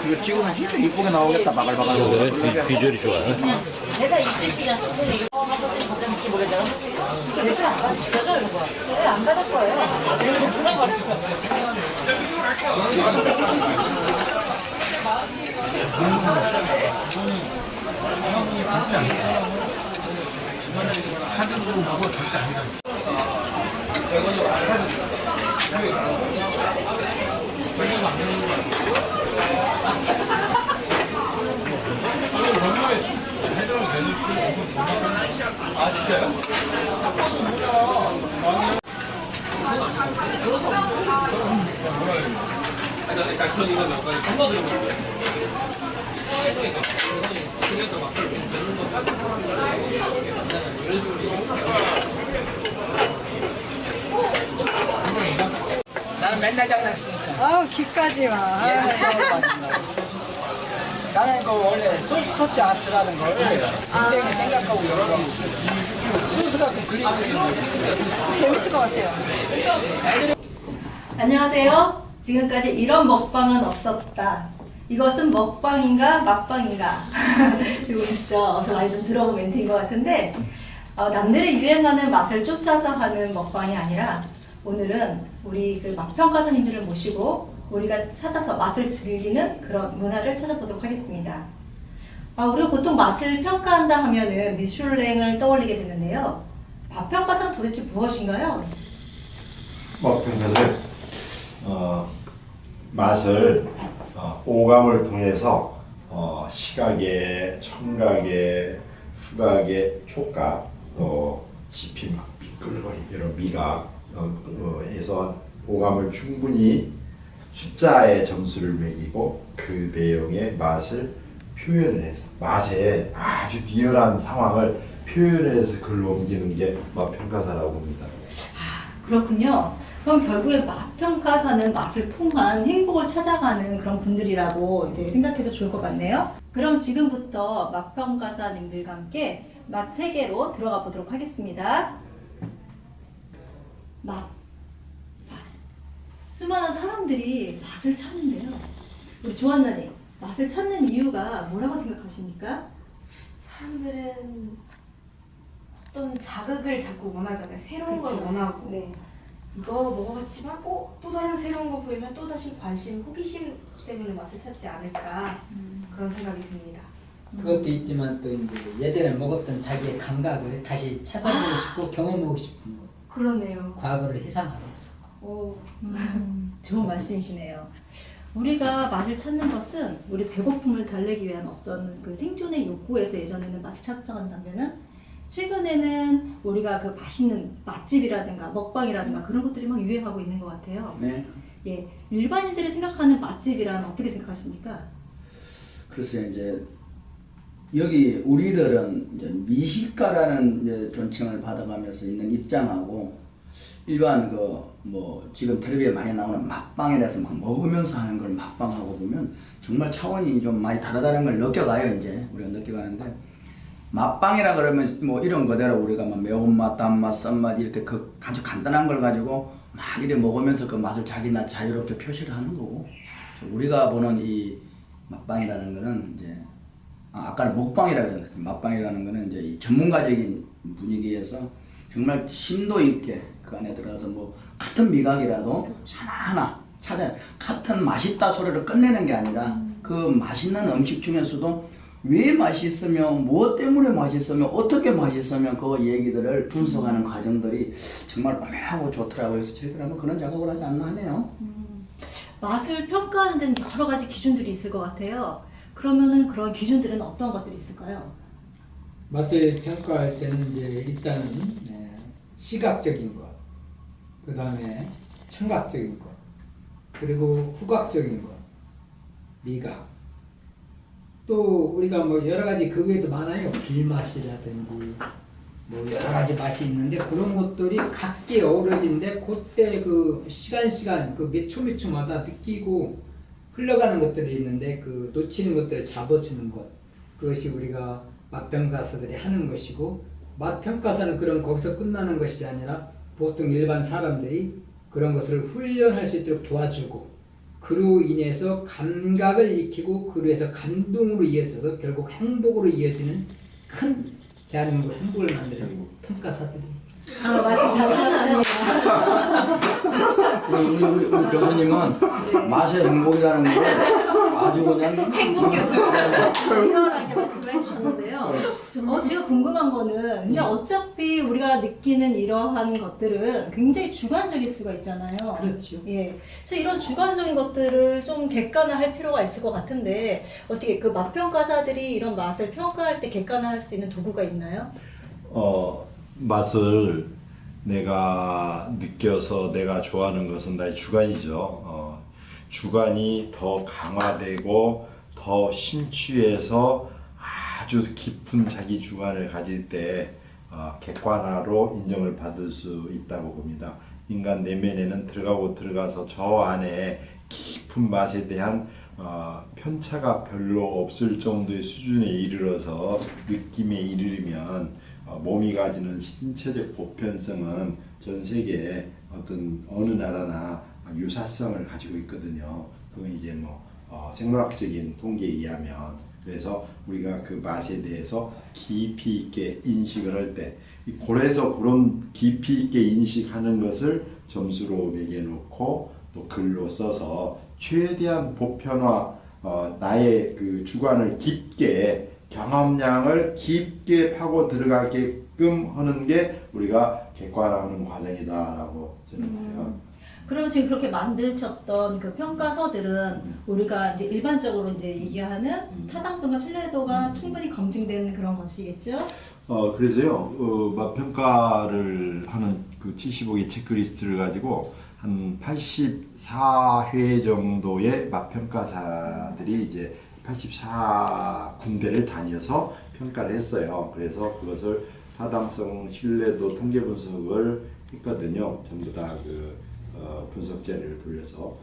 이거 찍으면 진짜 이쁘게 나오겠다. 바글바글. 그래, 비주얼이 좋아. 제가 입술 시간 선생님 이거 하거든요. 가끔씩 모르죠. 대출 안 받으시죠? 이거. 네, 안 받을 거예요. 그래서 그런 거 아 진짜요? 나는 맨날 장난치니까. 아우 귀까지 와. 나는 그 원래 소스터치 아트라는 걸 굉장히 생각하고 여러 번 순수 같은 그림을 재밌을 것 같아요. 안녕하세요. 지금까지 이런 먹방은 없었다. 이것은 먹방인가 막방인가 지금 있죠. 어서 많이 좀 들어본 멘트인 것 같은데 남들의 유행하는 맛을 쫓아서 하는 먹방이 아니라 오늘은 우리 그 맛평가사님들을 모시고 우리가 찾아서 맛을 즐기는 그런 문화를 찾아보도록 하겠습니다. 우리가 보통 맛을 평가한다 하면은 미슐랭을 떠올리게 되는데요. 맛평가사는 도대체 무엇인가요? 맛평가사는 맛을 오감을 통해서 시각의, 청각의, 후각의 촉각, 또 씹힘, 미끌거림, 이런 미각에서 오감을 충분히 숫자의 점수를 매기고 그 내용의 맛을 표현을 해서 맛에 아주 리얼한 상황을 표현을 해서 글로 옮기는 게 맛평가사라고 봅니다. 그렇군요. 그럼 결국에 맛평가사는 맛을 통한 행복을 찾아가는 그런 분들이라고 이제 생각해도 좋을 것 같네요. 그럼 지금부터 맛평가사님들과 함께 맛 세계로 들어가 보도록 하겠습니다. 맛. 수많은 사람들이 맛을 찾는데요. 우리 조한나님, 맛을 찾는 이유가 뭐라고 생각하십니까? 사람들은 어떤 자극을 자꾸 원하잖아요. 새로운 걸 원하고. 네. 이거 먹어봤지만 또 다른 새로운 거 보이면 또다시 관심, 호기심 때문에 맛을 찾지 않을까 그런 생각이 듭니다. 그것도 있지만 또 이제 예전에 먹었던 자기의 감각을 다시 찾아보고 싶고 경험하고 싶은 거. 그러네요. 과거를 회상하면서. 오, 좋은 말씀이시네요. 우리가 맛을 찾는 것은 우리 배고픔을 달래기 위한 어떤 그 생존의 욕구에서 예전에는 맛을 찾아간다면은 최근에는 우리가 그 맛있는 맛집이라든가 먹방이라든가 그런 것들이 막 유행하고 있는 것 같아요. 네. 예, 일반인들이 생각하는 맛집이란 어떻게 생각하십니까? 글쎄요, 이제 여기 우리들은 이제 미식가라는 이제 존칭을 받아가면서 있는 입장하고 일반 뭐 지금 텔레비에 많이 나오는 맛방에 대해서 막 먹으면서 하는 걸 맛방하고 보면 정말 차원이 좀 많이 다르다는 걸 느껴가요. 이제 우리가 느껴가는데 맛방이라 그러면 뭐 이런 거대로 우리가 막 매운맛, 단맛, 썬맛 이렇게 그 아주 간단한 걸 가지고 막 이렇게 먹으면서 그 맛을 자기나 자유롭게 표시를 하는 거고 우리가 보는 이 맛방이라는 거는 이제 아까는 먹방이라 그랬는데 맛방이라는 거는 이제 이 전문가적인 분위기에서 정말 심도 있게 그 안에 들어가서 뭐 같은 미각이라도 하나하나 찾아 같은 맛있다 소리를 끝내는 게 아니라 그 맛있는 음식 중에서도 왜 맛있으며 무엇 때문에 맛있으며 어떻게 맛있으며 그 얘기들을 분석하는 과정들이 정말 오묘하고 좋더라고요. 그래서 저희들 한번 그런 작업을 하지 않나 하네요. 맛을 평가하는 데는 여러 가지 기준들이 있을 것 같아요. 그러면은 그런 기준들은 어떤 것들이 있을까요? 맛을 평가할 때는 이제 일단은 시각적인 것, 그 다음에 청각적인 것, 그리고 후각적인 것, 미각. 또 우리가 뭐 여러 가지 그 외에도 많아요. 길맛이라든지 뭐 여러 가지 맛이 있는데 그런 것들이 각기 어우러진데 그때 그 시간 그 몇 초 몇 초마다 느끼고 흘러가는 것들이 있는데 그 놓치는 것들을 잡아주는 것, 그것이 우리가 맛평가사들이 하는 것이고, 맛평가사는 그런 거기서 끝나는 것이 아니라 보통 일반 사람들이 그런 것을 훈련할 수 있도록 도와주고, 그로 인해서 감각을 익히고 그로 해서 감동으로 이어져서 결국 행복으로 이어지는 큰 대한민국 행복을 만드는 평가사들이. 아, 말씀 잘하네요. 우리 교수님은 맛의 행복이라는 걸 아주 그냥 행복 교수. 리얼하게 말씀을 해주셨는데요. 제가 궁금한 거는, 근데 어차피 우리가 느끼는 이러한 것들은 굉장히 주관적일 수가 있잖아요. 그렇죠. 예. 그래서 이런 주관적인 것들을 좀 객관화할 필요가 있을 것 같은데, 어떻게 그 맛평가사들이 이런 맛을 평가할 때 객관화할 수 있는 도구가 있나요? 맛을 내가 느껴서 내가 좋아하는 것은 나의 주관이죠. 주관이 더 강화되고 더 심취해서 아주 깊은 자기 주관을 가질 때 객관화로 인정을 받을 수 있다고 봅니다. 인간 내면에는 들어가서 저 안에 깊은 맛에 대한 편차가 별로 없을 정도의 수준에 이르러서 느낌에 이르면 몸이 가지는 신체적 보편성은 전 세계에 어느 나라나 유사성을 가지고 있거든요. 그건 이제 생물학적인 통계에 의하면. 그래서 우리가 그 맛에 대해서 깊이 있게 인식을 할 때, 고래에서 그런 깊이 있게 인식하는 것을 점수로 매겨놓고 또 글로 써서 최대한 보편화, 나의 그 주관을 깊게, 경험량을 깊게 파고 들어가게끔 하는 게 우리가 객관화하는 과정이다라고 저는 봐요. 그럼 지금 그렇게 만드셨던 그 평가서들은 우리가 이제 일반적으로 이제 얘기하는 타당성과 신뢰도가 충분히 검증된 그런 것이겠죠? 그래서요, 맛평가를 하는 그 75개 체크리스트를 가지고 한 84회 정도의 맛평가사들이 이제 84군데를 다녀서 평가를 했어요. 그래서 그것을 타당성, 신뢰도, 통계 분석을 했거든요. 전부 다 그 분석 자료를 돌려서.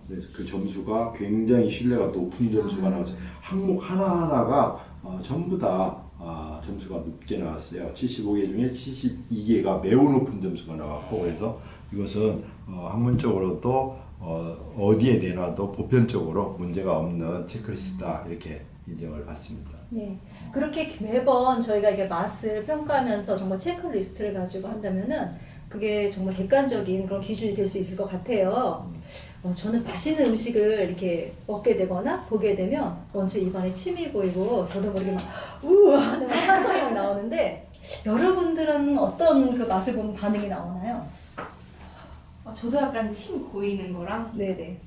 그래서 그 점수가 굉장히 신뢰가 높은 점수가 나왔어요. 항목 하나하나가 전부 다 점수가 높게 나왔어요. 75개 중에 72개가 매우 높은 점수가 나왔고, 그래서 이것은 학문적으로도 어디에 내놔도 보편적으로 문제가 없는 체크리스트다, 이렇게 인정을 받습니다. 네. 그렇게 매번 저희가 이게 맛을 평가하면서 정말 체크리스트를 가지고 한다면은 그게 정말 객관적인 그런 기준이 될 수 있을 것 같아요. 저는 맛있는 음식을 이렇게 먹게 되거나 보게 되면 먼저 입안에 침이 고이고 저도 모르게 막 우와 하는 환상이 막 나오는데, 여러분들은 어떤 그 맛을 보면 반응이 나오나요? 저도 약간 침 고이는 거랑 네네.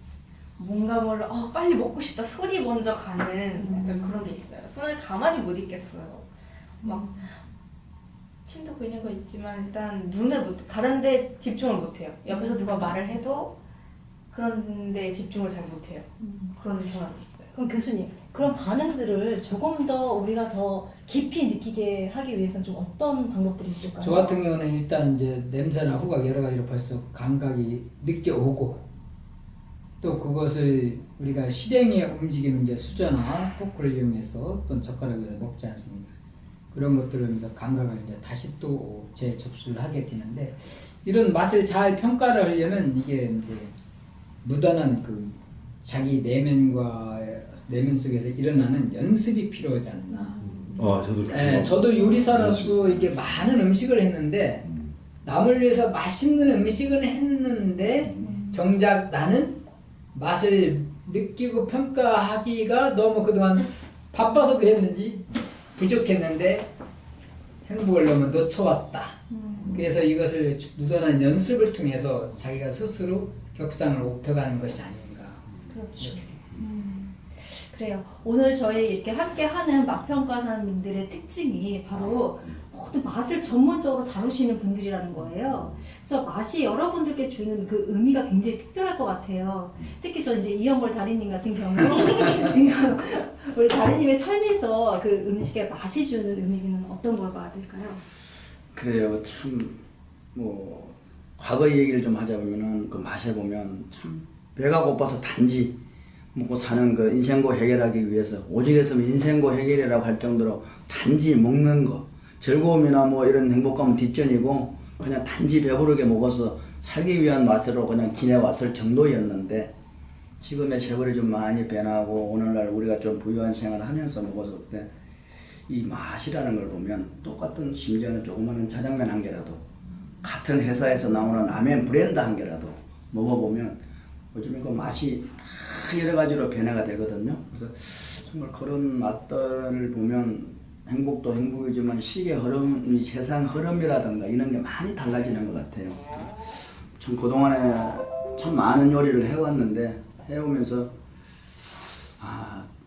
뭔가 몰라 빨리 먹고 싶다 손이 먼저 가는 약간 그런 게 있어요. 손을 가만히 못 있겠어요. 막 침도 고이는 거 있지만 일단 다른 데 집중을 못 해요. 옆에서 누가 말을 해도 그런 데 집중을 잘 못 해요. 그런 상황이 있어요. 그럼 교수님, 그런 반응들을 조금 더 우리가 더 깊이 느끼게 하기 위해서는 좀 어떤 방법들이 있을까요? 저 같은 경우는 일단 이제 냄새나 후각 여러 가지로 벌써 감각이 느껴오고, 또 그것을 우리가 실행에 움직이는 이제 수저나 포크를 이용해서 또는 젓가락에서 먹지 않습니까? 그런 것들을 하면서 감각을 이제 다시 또 재접수를 하게 되는데, 이런 맛을 잘 평가를 하려면 이게 이제 무단한 그 자기 내면 속에서 일어나는 연습이 필요하지 않나. 저도 요리사로서 이게 많은 음식을 했는데, 남을 위해서 맛있는 음식을 했는데 정작 나는 맛을 느끼고 평가하기가 너무 그동안 바빠서 그랬는지 부족했는데 행복을 너무 놓쳐왔다. 그래서 이것을 무던한 연습을 통해서 자기가 스스로 격상을 높여가는 것이 아닌가. 그렇죠. 그래요. 오늘 저희 이렇게 함께하는 맛평가사님들의 특징이 바로 모든 맛을 전문적으로 다루시는 분들이라는 거예요. 그래서 맛이 여러분들께 주는 그 의미가 굉장히 특별할 것 같아요. 특히 저 이제 이영걸 다리님 같은 경우, 우리 다리님의 삶에서 그 음식에 맛이 주는 의미는 어떤 걸 봐야 될까요? 그래요. 참 과거 얘기를 좀 하자면은 그 맛에 보면 참 배가 고파서 단지 먹고 사는 그 인생고 해결하기 위해서 오직했으면 인생고 해결이라고 할 정도로 단지 먹는 거 즐거움이나 뭐 이런 행복감은 뒷전이고 그냥 단지 배부르게 먹어서 살기 위한 맛으로 그냥 지내왔을 정도였는데 지금의 세월이 좀 많이 변하고 오늘날 우리가 좀 부유한 생활을 하면서 먹었을 때 이 맛이라는 걸 보면 똑같은 심지어는 조그마한 짜장면 한 개라도 같은 회사에서 나오는 라면 브랜드 한 개라도 먹어보면 요즘에 그 맛이 다 여러 가지로 변화가 되거든요. 그래서 정말 그런 맛들을 보면 행복도 행복이지만 시계 흐름, 이 세상 흐름이라든가 이런 게 많이 달라지는 것 같아요. 참 그동안에 참 많은 요리를 해왔는데 해오면서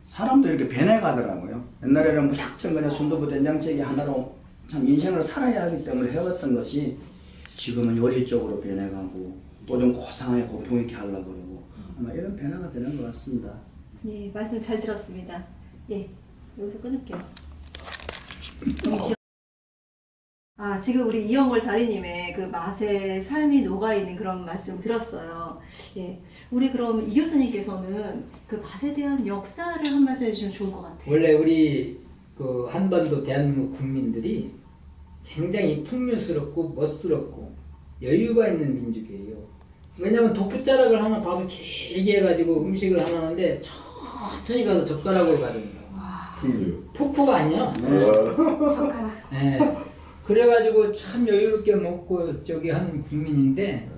사람도 이렇게 변해가더라고요. 옛날에는 무작정 그냥 순두부 된장찌개 하나로 참 인생을 살아야 하기 때문에 해왔던 것이 지금은 요리 쪽으로 변해가고 또 좀 고상하게 고풍 있게 하려고 그러고 아마 이런 변화가 되는 것 같습니다. 예, 말씀 잘 들었습니다. 예, 여기서 끊을게요. 지금 우리 이영걸 다리님의 그 맛의 삶이 녹아있는 그런 말씀 들었어요. 예, 우리 그럼 이 교수님께서는 그 맛에 대한 역사를 한 말씀 해주시면 좋을 것 같아요. 원래 우리 그 한반도 대한민국 국민들이 굉장히 풍요스럽고 멋스럽고 여유가 있는 민족이에요. 왜냐면 독부자락을 하나 봐도 길게 해가지고 음식을 하나 하는데 천천히 가서 젓가락으로 가든가. 포크가 아니야. 젓가락. 네. 그래가지고 참 여유롭게 먹고 저기 하는 국민인데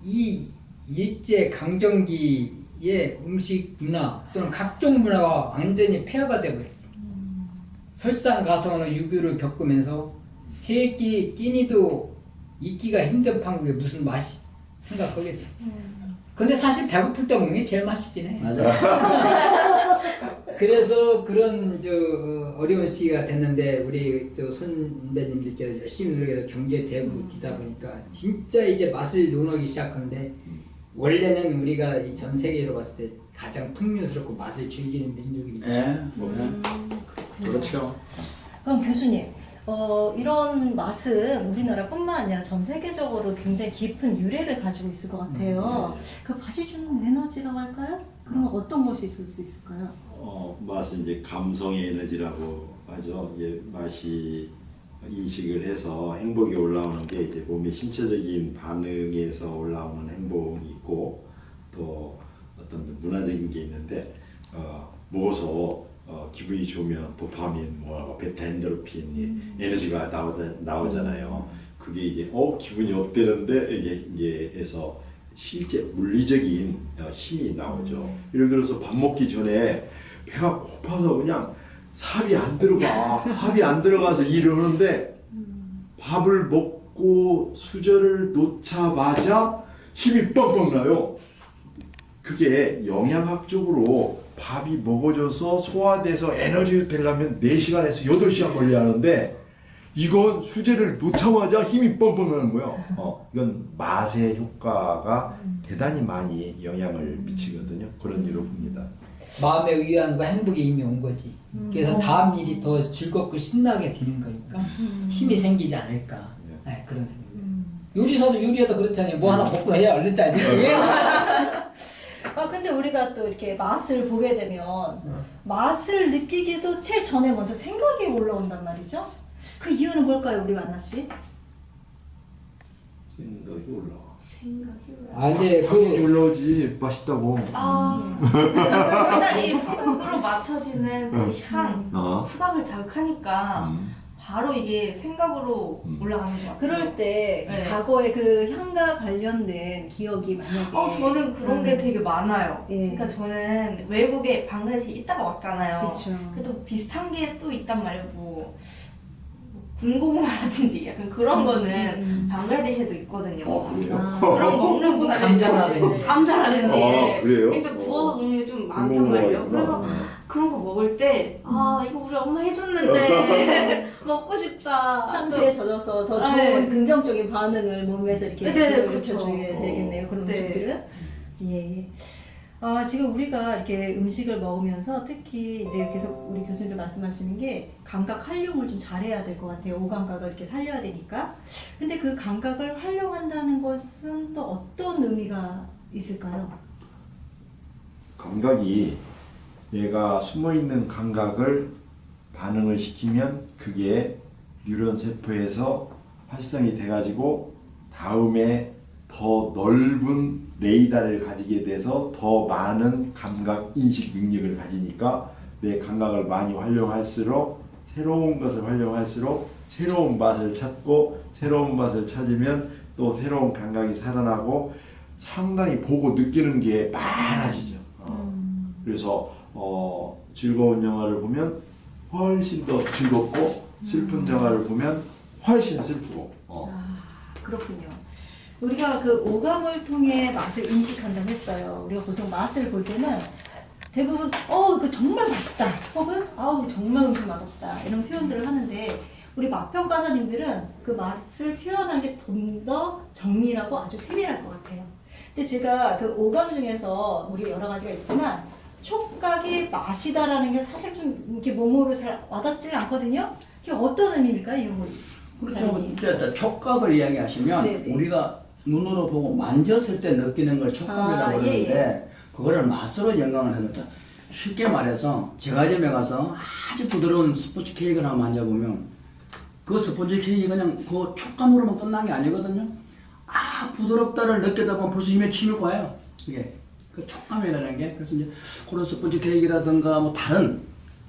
이 일제 강점기의 음식 문화 또는 각종 문화가 완전히 폐허가 되어버렸어. 설상가상으로 유교를 겪으면서 새끼 끼니도 있기가 힘든 판국에 무슨 맛이 생각하겠어. 근데 사실 배고플 때 먹는 게 제일 맛있긴 해. 맞아. 그래서 그런 어려운 시기가 됐는데 우리 선배님들께서 열심히 노력해서 경제대국이 되다 보니까 진짜 이제 맛을 논하기 시작하는데 원래는 우리가 이 전 세계로 봤을 때 가장 풍요스럽고 맛을 즐기는 민족입니다. 네, 그렇죠. 그럼 교수님, 이런 맛은 우리나라뿐만 아니라 전 세계적으로 굉장히 깊은 유래를 가지고 있을 것 같아요. 그 맛이 주는 에너지라고 할까요? 그런 건 어떤 것이 있을 수 있을까요? 맛은 이제 감성의 에너지라고 하죠. 이제 맛이 인식을 해서 행복이 올라오는 게 이제 몸의 신체적인 반응에서 올라오는 행복이 있고 또 어떤 문화적인 게 있는데 먹어서 기분이 좋으면 도파민, 베타 엔도르핀 에너지가 나오잖아요. 그게 이제 기분이 업되는데 이게 해서 실제 물리적인 힘이 나오죠. 예를 들어서 밥 먹기 전에 배가 고파서 그냥 합이 안 들어가서 일을 하는데 밥을 먹고 수저를 놓자마자 힘이 뻥뻥 나요. 그게 영양학적으로 밥이 먹어져서 소화돼서 에너지가 되려면 4시간에서 8시간 걸려야 하는데 이건 수제를 놓자마자 힘이 뻥뻥 나는 거예요. 이건 맛의 효과가 대단히 많이 영향을 미치거든요. 그런 이유로 봅니다. 마음의 의안과 행복이 이미 온 거지. 그래서 다음 일이 더 즐겁고 신나게 되는 거니까 힘이 생기지 않을까. 네, 그런 생각이. 요리사도 요리하다 그렇잖아요. 뭐 하나 먹고 해야 얼른 짜지. 근데 우리가 또 이렇게 맛을 보게 되면 맛을 느끼기도 전에 먼저 생각이 올라온단 말이죠. 그 이유는 뭘까요, 우리 만나 씨? 생각이 올라와. 이제 올라오지 맛있다고. 일단 이 후각으로 맡아지는 그 향, 후각을 자극하니까 바로 이게 생각으로 올라가는 것 같아요. 그럴 때 네. 과거에 그 향과 관련된 기억이 만약에 저는 그런 게 되게 많아요. 예. 그러니까 저는 외국에 방글라데시 있다가 왔잖아요. 그쵸. 그래도 비슷한 게 또 있단 말이에요. 뭐 군고구마라든지 약간 그런 거는 방글라데시에도 있거든요. 그래요? 그런 먹는 문화들이 감자라든지 그래요? 그래서 구워서 먹는 게 좀 많단 말이에요. 그래서 그런 거 먹을 때 이거 우리 엄마 해줬는데 먹고 싶다. 향수에 젖어서 더 좋은 네. 긍정적인 반응을 몸에서 이렇게 일으켜주게 그렇죠. 되겠네요. 그런 네. 음식들은. 예. 지금 우리가 이렇게 음식을 먹으면서 특히 이제 계속 우리 교수님들 말씀하시는 게 감각 활용을 좀 잘해야 될 것 같아요. 오감각을 이렇게 살려야 되니까. 근데 그 감각을 활용한다는 것은 또 어떤 의미가 있을까요? 감각이 얘가 숨어있는 감각을 반응을 시키면 그게 뉴런 세포에서 활성이 돼가지고 다음에 더 넓은 레이더를 가지게 돼서 더 많은 감각 인식 능력을 가지니까 내 감각을 많이 활용할수록 새로운 것을 활용할수록 새로운 맛을 찾고 새로운 맛을 찾으면 또 새로운 감각이 살아나고 상당히 보고 느끼는 게 많아지죠. 그래서 즐거운 영화를 보면 훨씬 더 즐겁고 슬픈 영화를 보면 훨씬 슬프고. 그렇군요. 우리가 그 오감을 통해 맛을 인식한다고 했어요. 우리가 보통 맛을 볼 때는 대부분 그 정말 맛있다 혹은 정말 음식 맛없다 이런 표현들을 하는데 우리 맛평가사님들은 그 맛을 표현하는 게 좀 더 정밀하고 아주 세밀할 것 같아요. 근데 제가 그 오감 중에서 우리 여러 가지가 있지만 촉각이 맛이다라는 게 사실 좀 이렇게 몸으로 잘 와닿지를 않거든요. 이게 어떤 의미일까요? 그렇죠. 이제 촉각을 이야기하시면 네네. 우리가 눈으로 보고 만졌을 때 느끼는 걸 촉감이라고 그러는데 그거를 맛으로 연관을 해놓자. 쉽게 말해서 제과점에 가서 아주 부드러운 스포츠 케이크를 한번 만져보면 그 스포츠 케이크 그냥 그 촉감으로만 끝난 게 아니거든요. 부드럽다를 느끼다 보면 벌써 입에 침이 고와요. 이게 그 촉감이라는 게. 그래서 이제 그런 스포츠 케이크라든가 뭐 다른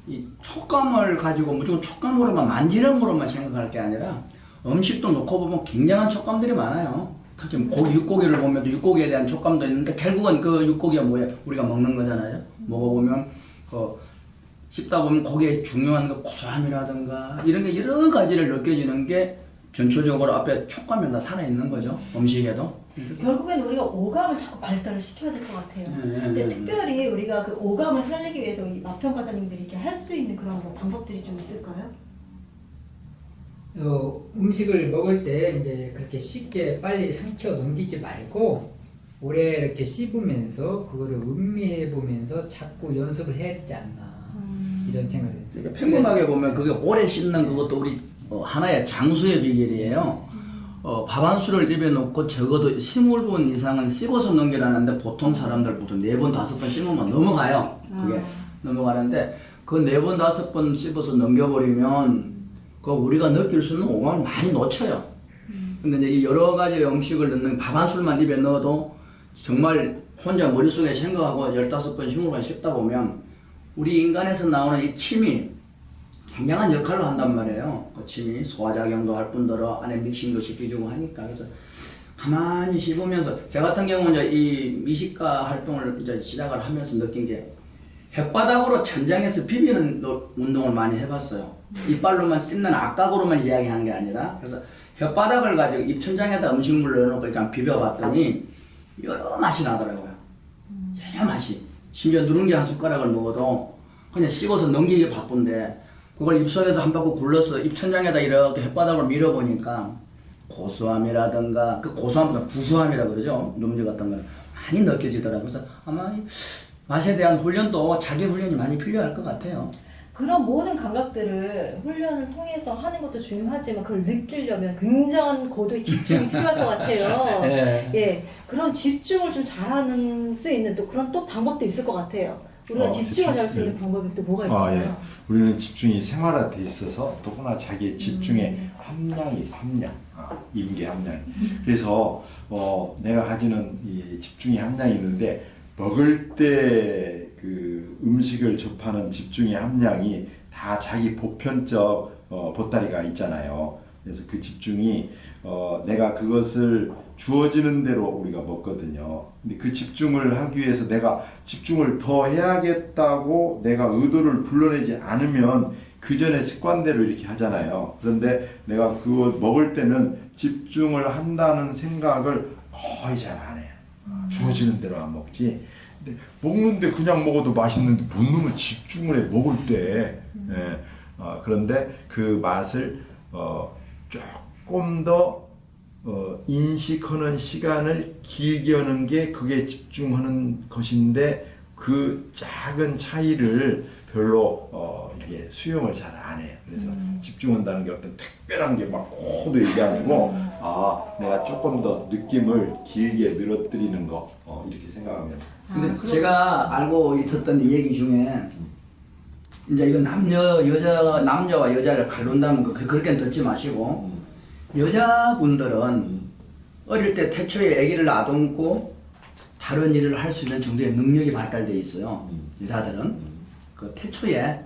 이 촉감을 가지고 무조건 촉감으로만 만지름으로만 생각할 게 아니라 음식도 놓고 보면 굉장한 촉감들이 많아요. 특히 고기, 육고기를 보면 또 육고기에 대한 촉감도 있는데 결국은 그 육고기가 뭐예요? 우리가 먹는 거잖아요. 먹어보면 씹다 보면 고기의 중요한 그 고소함이라든가 이런 게 여러 가지를 느껴지는 게 전초적으로 앞에 촉감이 다 살아있는 거죠. 음식에도. 결국엔 우리가 오감을 자꾸 발달을 시켜야 될 것 같아요. 근데 특별히 우리가 그 오감을 살리기 위해서 이 맛평가사님들이 이렇게 할 수 있는 그런 뭐 방법들이 좀 있을까요? 음식을 먹을 때 이제 그렇게 쉽게 빨리 삼켜 넘기지 말고 오래 이렇게 씹으면서 그거를 음미해 보면서 자꾸 연습을 해야 되지 않나 이런 생각이 듭니다. 그러니까 평범하게 보면 그게 오래 씹는 그것도 우리 하나의 장수의 비결이에요. 밥 한 수를 입에 넣고 적어도 20분 이상은 씹어서 넘기라는데 보통 사람들 보통 4번, 5번 씹으면 넘어가요. 그게 넘어가는데 그 4번, 5번 씹어서 넘겨버리면 그 우리가 느낄 수 있는 오감을 많이 놓쳐요. 근데 이제 이 여러 가지 음식을 넣는 밥 한 술만 입에 넣어도 정말 혼자 머릿속에 생각하고 15번, 20번 씹다 보면 우리 인간에서 나오는 이 침이 굉장한 역할을 한단 말이에요. 그 침이 소화작용도 할 뿐더러 안에 믹싱도 시켜주고 하니까. 그래서 가만히 씹으면서 제 같은 경우는 이제 이 미식가 활동을 이제 시작을 하면서 느낀 게 혓바닥으로 천장에서 비비는 운동을 많이 해봤어요. 이빨로만 씹는 악각으로만 이야기하는 게 아니라 그래서 혓바닥을 가지고 입천장에다 음식물을 넣어놓고 그냥 비벼봤더니 여러 맛이 나더라고요. 여러 맛이. 심지어 누룽지 한 숟가락을 먹어도 그냥 씹어서 넘기기 바쁜데 그걸 입속에서 한 바퀴 굴러서 입천장에다 이렇게 혓바닥을 밀어보니까 고소함이라든가 그 고소함보다 구수함이라 그러죠. 누룽지 같은 거는 많이 느껴지더라고요. 그래서 아마 맛에 대한 훈련도 자기 훈련이 많이 필요할 것 같아요. 그런 모든 감각들을 훈련을 통해서 하는 것도 중요하지만 그걸 느끼려면 굉장한 고도의 집중이 필요할 것 같아요. 네. 예, 그런 집중을 좀 잘하는 수 있는 또 그런 또 방법도 있을 것 같아요. 우리가 집중을 할 수 있는 방법이 또 뭐가 있을까요? 예. 우리는 집중이 생활화돼 있어서 더구나 자기의 집중의 함량이 임계 함량이. 그래서 내가 가지는 이 집중의 함량이 있는데 먹을 때 그 음식을 접하는 집중의 함량이 다 자기 보편적 보따리가 있잖아요. 그래서 그 집중이 내가 그것을 주어지는 대로 우리가 먹거든요. 근데 그 집중을 하기 위해서 내가 집중을 더 해야겠다고 내가 의도를 불러내지 않으면 그 전에 습관대로 이렇게 하잖아요. 그런데 내가 그거 먹을 때는 집중을 한다는 생각을 거의 잘 안 해요. 주어지는 대로 안 먹지. 근데 먹는데 그냥 먹어도 맛있는데 못 넣으면 집중을 해 먹을 때. 예. 그런데 그 맛을 조금 더 인식하는 시간을 길게 하는 게 그게 집중하는 것인데 그 작은 차이를 별로 이렇게 수용을 잘 안 해요. 그래서 집중한다는 게 어떤 특별한 게 막 코도 이게 아니고 내가 조금 더 느낌을 길게 늘어뜨리는 거 이렇게 생각하면. 근데 제가 알고 있었던 이 얘기 중에 이제 이거 남자와 여자를 가른다면 그렇게 듣지 마시고 여자분들은 어릴 때 태초에 아기를 놔뒀고 다른 일을 할 수 있는 정도의 능력이 발달되어 있어요. 여자들은 그 태초에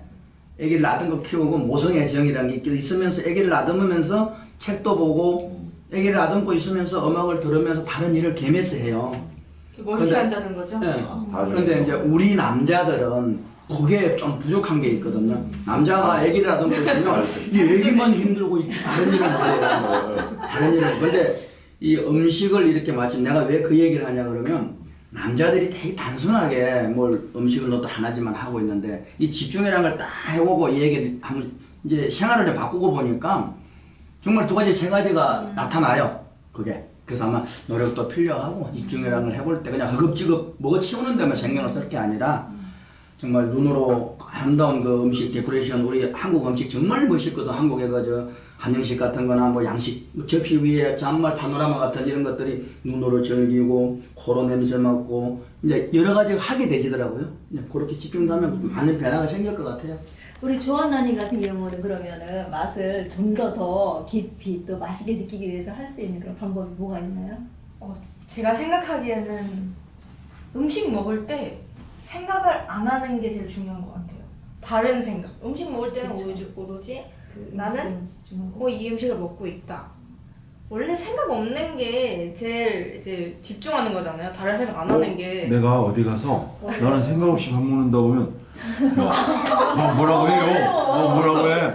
아기를 놔둔 거 키우고 모성의 정이라는 게 있으면서 아기를 놔두면서 책도 보고 아기를 놔둔고 있으면서 음악을 들으면서 다른 일을 겸해서 해요. 멀티한다는 거죠? 네. 그런데 이제 우리 남자들은 그게 좀 부족한 게 있거든요. 남자가 아기를 놔둔고 있으면 이 아기만 힘들고 있지 다른 일은 못해요. 다른 일은. 근데 이 음식을 이렇게 마치 내가 왜 그 얘기를 하냐 그러면 남자들이 되게 단순하게 뭘 음식을 넣어도 하나지만 하고 있는데 이 집중이라는 걸 딱 해오고 이 얘기를 하면 이제 생활을 좀 바꾸고 보니까 정말 두 가지 세 가지가 나타나요. 그게. 그래서 아마 노력도 필요하고 집중이라는 걸 해볼 때 그냥 허겁지겁 먹어 치우는 데만 신경을 쓸 게 아니라 정말 눈으로 아름다운 그 음식 데코레이션 우리 한국 음식 정말 멋있거든. 한국의 그 한정식 같은 거나 뭐 양식 접시 위에 정말 파노라마 같은 이런 것들이 눈으로 즐기고 코로 냄새 맡고 이제 여러 가지가 하게 되시더라고요. 이제 그렇게 집중하면 많은 변화가 생길 것 같아요. 우리 조한나님 같은 경우는 그러면은 맛을 좀 더 깊이 또 맛있게 느끼기 위해서 할 수 있는 그런 방법이 뭐가 있나요? 제가 생각하기에는 음식 먹을 때 생각을 안 하는 게 제일 중요한 것 같아요. 다른 생각. 음식 먹을 때는 오로지 나는 이 음식을 먹고 있다. 원래 생각 없는 게 제일 이제 집중하는 거잖아요. 다른 생각 안 하는 게. 내가 어디 가서 나는 생각 없이 밥 먹는다 보면 야, 뭐라고 해요? 뭐라고 해?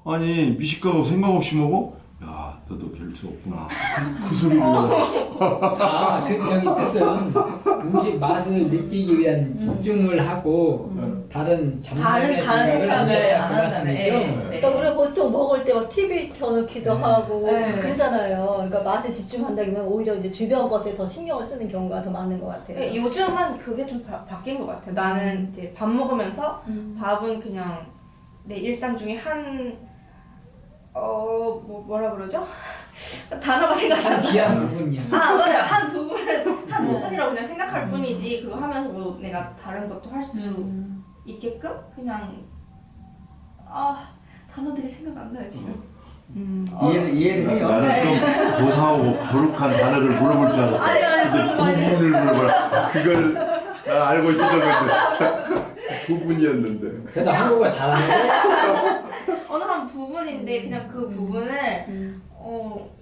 아니 미식가도 생각 없이 먹어? 야, 너도 별 수 없구나. 그 소리를 저기 뜻은 음식 맛을 느끼기 위한 집중을 하고 다른 장난의 생각을 안 한다는 말씀이죠? 그러니까 우리가 보통 먹을 때 막 TV 켜놓기도 하고 그러잖아요. 그러니까 맛에 집중한다기보다 오히려 이제 주변 것에 더 신경을 쓰는 경우가 더 많은 것 같아요. 요즘은 그게 좀 바뀐 것 같아요. 나는 이제 밥 먹으면서 밥은 그냥 내 일상 중에 뭐라 그러죠? 단어가 생각이 안 나. 귀한 부분이야. 맞아요. 한 부분이라고 그냥 생각할 뿐이지 그거 하면서 뭐 내가 다른 것도 할 수 있게끔 그냥 단어들이 생각 안 나요 지금. 이해를 해요. 나는 좀 고사하고 거룩한 단어를 물어볼 줄 알았어. 근데 부분을 물어보라. 그걸 나 알고 있었던 건데 부분이었는데. 그래도 한국어 잘하는데? 어느 한 부분인데 그냥 그 부분을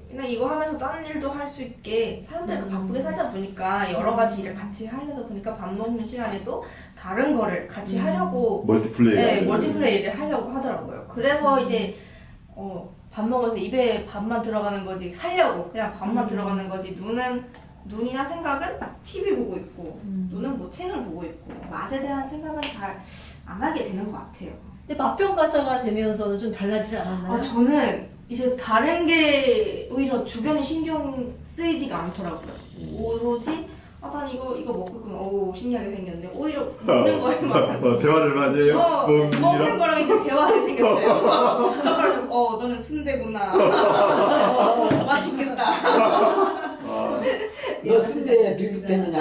그냥 이거 하면서 다른 일도 할 수 있게 사람들이 바쁘게 살다 보니까 여러 가지 일을 같이 하려다 보니까 밥 먹는 시간에도 다른 거를 같이 하려고 멀티플레이를 하려고 하더라고요. 그래서 이제 밥 먹어서 입에 밥만 들어가는 거지 살려고 그냥 밥만 들어가는 거지 눈이나 생각은 TV 보고 있고 눈은 뭐 책을 보고 있고 맛에 대한 생각은 잘 안 하게 되는 것 같아요. 근데 맛평가사가 되면서는 좀 달라지지 않았나요? 저는 이제 다른 게 오히려 주변에 신경 쓰이지가 않더라고요. 오로지 난 이거 먹고 있구나. 신기하게 생겼는데 오히려 먹는 거에만 대화를 많이 해요? 먹는 거랑 이제 대화하게 생겼어요. 저거를 너는 순대구나. 맛있겠다. 너 순대 비비텐이냐?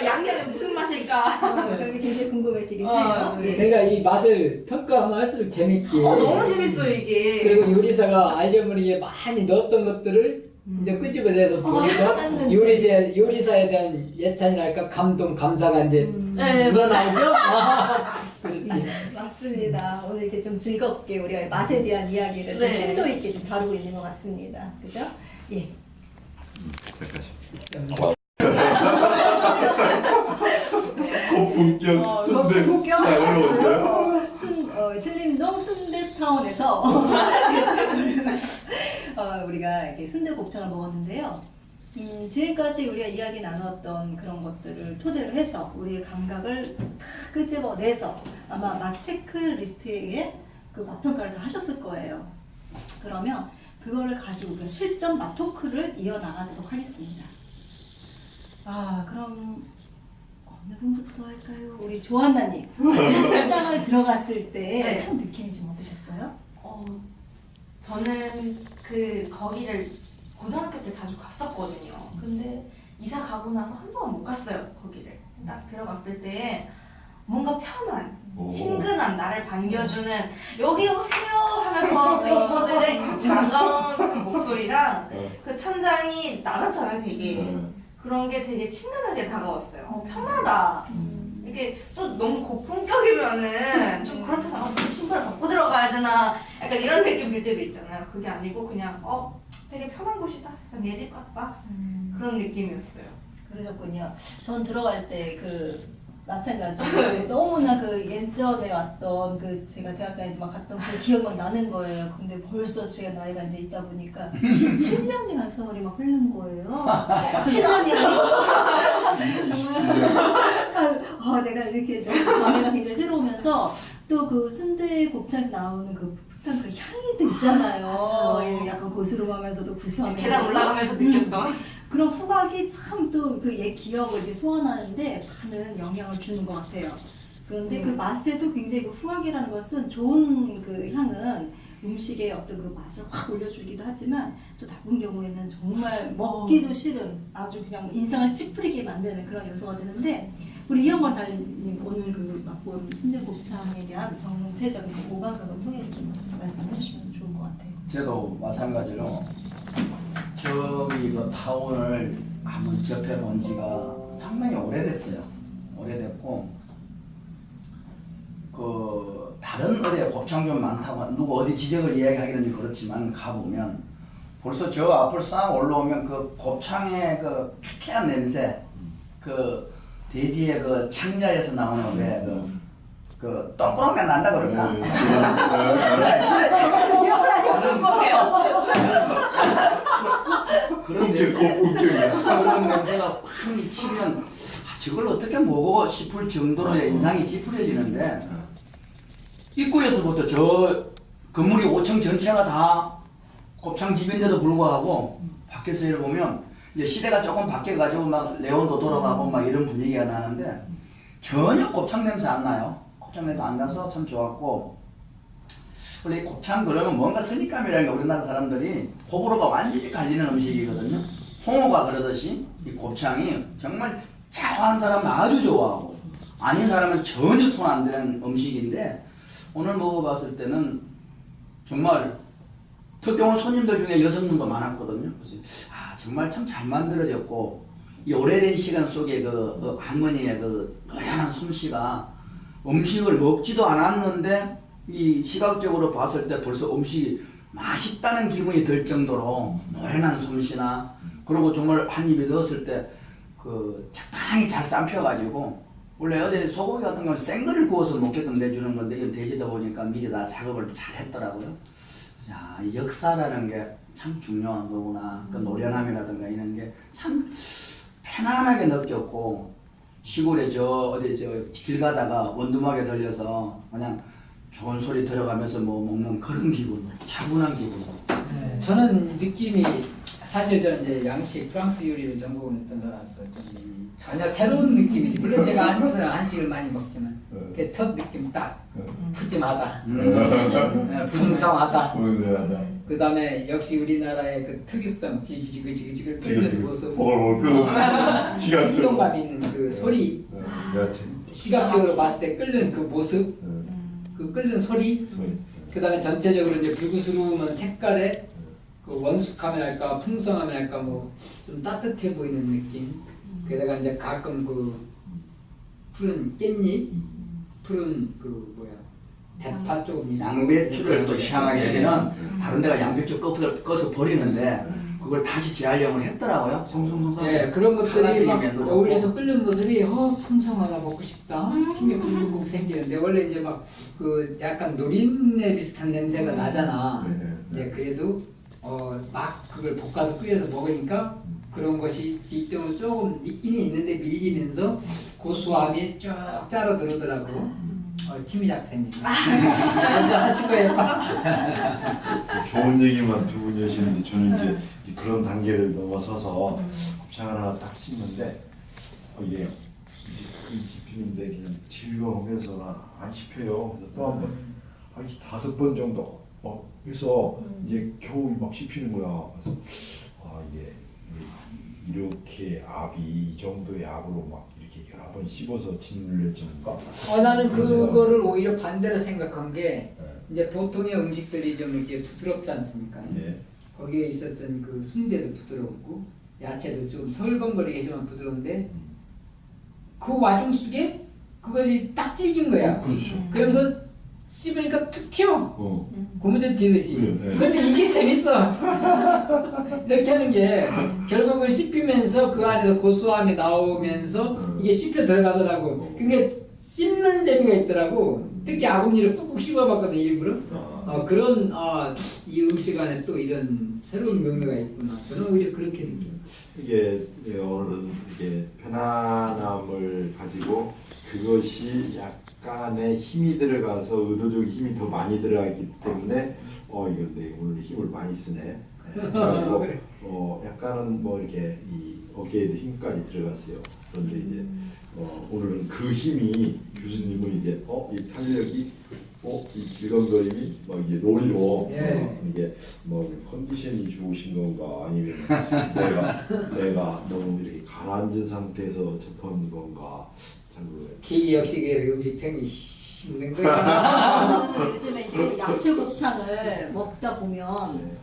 양념이 무슨 맛일까? 그게 굉장히 궁금해지긴 해요. 그러니까 이 맛을 평가하면 할수록 재밌지. 너무 재밌어요 이게. 그리고 요리사가 알게 모르게 많이 넣었던 것들을 이제 끄집어내서 보니까 요리사에 대한 예찬이랄까 감동, 감사가 이제 불어나오죠? 그렇지. 맞습니다. 오늘 이렇게 좀 즐겁게 우리가 맛에 대한 이야기를 좀 심도 있게 좀 다루고 있는 것 같습니다. 그죠? 예. 고품격 순대국 잘 올라오세요? 신림동 순대타운에서 우리가 이렇게 순대 곱창을 먹었는데요. 지금까지 우리가 이야기 나눴던 그런 것들을 토대로 해서 우리의 감각을 다 끄집어내서 아마 맛 체크리스트에 그 맛평가를 다 하셨을 거예요. 그러면 그거를 가지고 우리가 실전 맛 토크를 이어나가도록 하겠습니다. 그럼 어느 분부터 할까요? 우리 조한나님. 식당을 들어갔을 때 참 느낌이 좀 어떠셨어요? 저는 거기를 고등학교 때 자주 갔었거든요. 근데 이사 가고 나서 한동안 못 갔어요. 거기를 딱 들어갔을 때 뭔가 편한, 친근한, 나를 반겨주는 여기 오세요 하면서 그 이모들의 그 반가운 그 목소리랑 그 천장이 낮았잖아요. 되게 그런 게 되게 친근하게 다가왔어요. 편하다. 이게 또 너무 고품격이면은 좀 그렇잖아. 신발 벗고 들어가야 되나? 약간 이런 느낌 들 때도 있잖아요. 그게 아니고 그냥 되게 편한 곳이다. 내 집 같다. 그런 느낌이었어요. 그러셨군요. 전 들어갈 때 마찬가지로 너무나 예전에 왔던 제가 대학 다닐 때 막 갔던 그 기억 막 나는 거예요. 근데 벌써 제가 나이가 이제 있다 보니까 17년이라는 세월이 막 흐르는 거예요. 7년이라고. 내가 이렇게 좀 감회가 굉장히 새로우면서 또 그 순대 곱창에서 나오는 그 풋풋한 그 향이 또 있잖아요. 예, 약간 고스름하면서도 구수하면서 계단 올라가면서 느꼈던 그런 후각이 참 또 그 옛 기억을 이렇게 소환하는데 많은 영향을 주는 것 같아요. 그런데 그 맛에도 굉장히 그 후각이라는 것은 좋은 그 향은 음식의 어떤 그 맛을 확 올려주기도 하지만 또 나쁜 경우에는 정말 먹기도 싫은 아주 그냥 인상을 찌푸리게 만드는 그런 요소가 되는데 우리 이영걸 달님 오늘 그 맛본 순대곱창에 대한 정체적인 그 오감각을 통해서 좀 말씀해 주시면 좋을 것 같아요. 저도 마찬가지로 저기 그 타운을 한번 접해본 지가 상당히 오래됐어요. 오래됐고 다른 어디에 곱창점 많다고 누구 어디 지적을 이야기하기는 그렇지만 가보면 벌써 저 앞을 싹 올라오면 그 곱창의 그 피쾌한 냄새, 그 돼지의 그 창자에서 나오는 왜 그 똥꾸렁내 난다 그럴까? 그런 냄새가 확 미치면 저걸 어떻게 먹어 싶을 정도로의 인상이 찌푸려지는데 입구에서부터 저 건물이 5층 전체가 다 곱창집인데도 불구하고 밖에서 이를 보면 이제 시대가 조금 바뀌어가지고 막 레온도 돌아가고 막 이런 분위기가 나는데 전혀 곱창 냄새 안 나요. 곱창 냄새 안 나서 참 좋았고 원래 이 곱창 그러면 뭔가 선입감이라는 게 우리나라 사람들이 호불호가 완전히 갈리는 음식이거든요. 홍어가 그러듯이 이 곱창이 정말 좋아하는 사람은 아주 좋아하고 아닌 사람은 전혀 손 안 대는 음식인데 오늘 먹어봤을 때는 정말 특히 오늘 손님들 중에 여성분도 많았거든요. 그래서 정말 참 잘 만들어졌고 이 오래된 시간 속에 그 할머니의 그 노련한 솜씨가 음식을 먹지도 않았는데 이 시각적으로 봤을 때 벌써 음식이 맛있다는 기분이 들 정도로 노련한 솜씨나 그리고 정말 한 입에 넣었을 때 적당히 잘 삶혀가지고 원래 어디 소고기 같은 경우는 생거를 구워서 먹게끔 내주는 건데 이건 돼지다 보니까 미리 다 작업을 잘 했더라고요. 자, 이 역사라는 게 참 중요한 거구나. 그 노련함이라든가 이런 게 참 편안하게 느꼈고 시골에 길 가다가 원두막에 들려서 그냥 좋은 소리 들어가면서 먹는 그런 기분, 차분한 기분. 네, 저는 느낌이 사실 저는 이제 양식 프랑스 요리를 전공을 했던 사람으로서 좀 전혀 새로운 느낌이지. 물론 제가 한국에서는 한식을 많이 먹지만 그 첫 느낌 딱 푸짐하다, 풍성하다. 그 다음에 역시 우리나라의 그 특유성 지지직을 끓는 모습, 생동감 있는 그 소리, 시각적으로 봤을 때 끓는 그 모습, 그 끓는 소리, 그 다음에 전체적으로 이제 불구스러운 색깔에 그 원숙함이랄까 풍성함이랄까 좀 따뜻해 보이는 느낌. 게다가 이제 가끔 그 푸른 깻잎, 푸른 대파 조금 양배추를 또 희한하게 하면 다른 데가 양배추 꺼서 버리는데 그걸 다시 재활용을 했더라고요. 송송송. 네, 그런 것들이 막 어울려서 끓는 모습이 풍성하다 먹고 싶다. 침이 굴룩 생기는데 원래 이제 막 그 약간 노린내 비슷한 냄새가 나잖아. 네, 그래도 막 그걸 볶아서 끓여서 먹으니까 그런 것이 이쪽은 조금 있기는 있는데 밀리면서 고소함이 쭉 짜러 들어오더라고. 침이 자꾸 생긴다. 먼저 하시고 해봐. 좋은 얘기만 두 분이 하시는데 저는 이제 그런 단계를 넘어서서 곱창 하나 딱 씹는데 이게 씹히는데 그냥 즐거우면서 안 씹혀요. 그래서 또 한 번, 한 5번 정도 그래서 이제 겨우 막 씹히는 거야. 그래서 이게 이렇게 압이 이 정도의 압으로 막 이렇게 여러 번 씹어서 짓눌려지는가? 나는 그거를 오히려 반대로 생각한 게 이제 보통의 음식들이 좀 이렇게 부드럽지 않습니까? 예. 거기에 있었던 그 순대도 부드럽고 야채도 좀 설렁거리게지만 부드러운데 그 와중 속에 그것이 딱 질긴 거야. 그렇죠. 그러면서 씹으니까 툭 튀어. 고무줄 튀듯이. 네. 근데 이게 재밌어. 이렇게 하는 게 결국은 씹히면서 그 안에서 고소함이 나오면서 이게 씹혀 들어가더라고. 그게 씹는 재미가 있더라고. 특히 아궁이를 꾹꾹 씹어봤거든 일부러. 그런 이 음식 안에 또 이런 새로운 묘미가 있구나. 저는 오히려 그렇게 느껴요. 이게 오늘은 이게 편안함을 가지고 그것이 약간의 힘이 들어가서 의도적인 힘이 더 많이 들어가기 때문에 이거 내 오늘 힘을 많이 쓰네. 그리고 약간은 뭐 이렇게 이 어깨에도 힘까지 들어갔어요. 그런데 이제 오늘은 그 힘이 교수님은 이제 이 탄력이 이 질감거림이 막 이게 놀이로 이게 뭐 컨디션이 좋으신 건가 아니면 내가 너무 이렇게 가라앉은 상태에서 접한 건가 잘 모르겠어요. 기 역시 그래서 음식 평이 힘든 거야. 저는 요즘에 이제 야채 곱창을 먹다 보면